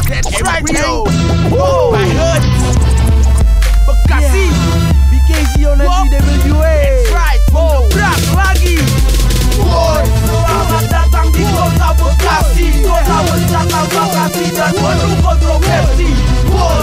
That's right, yo. My hood. Bekasi. BKC on NWA. That's right. Gebrak lagi. Selamat datang di kota Bekasi. Kota wisata Bekasi dan penuh kontroversi.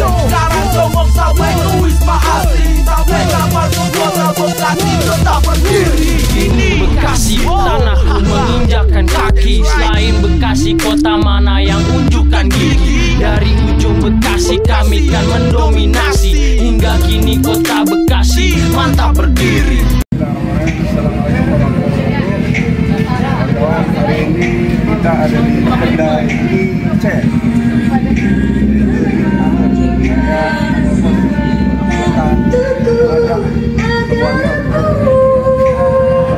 Sekarang jongkok sampai ke Wisma Asri. Sampai kapan kota Bekasi tetap berdiri. Ini Bekasi, tanahku menginjakan kaki. Selain Bekasi, kota mana yang unjukkan gigi? Dari ujung Bekasi kami kan mendominasi. Hingga kini kota Bekasi mantap berdiri. Hari ini kita ada di Kedai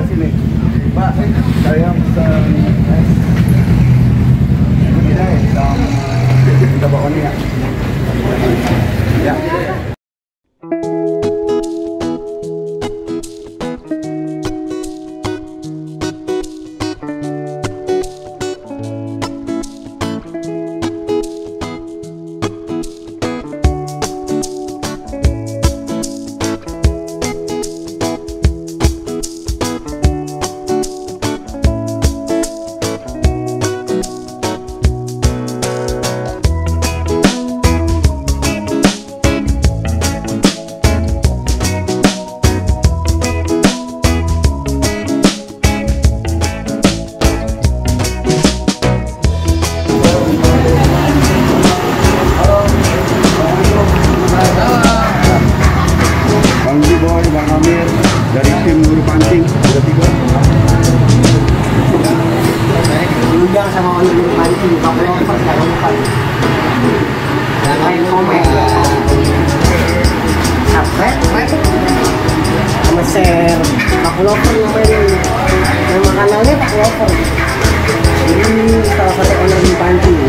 sini, Pak, saya pesan es Kedai dan kita bawa ini ya. Dari tim guru pancing 32 diundang sama orang guru pancing di Fakullovers gak lupa dan lain komen subscribe sama share Fakullovers namanya nama kanalnya Fakullovers. Ini salah satu owner guru pancing.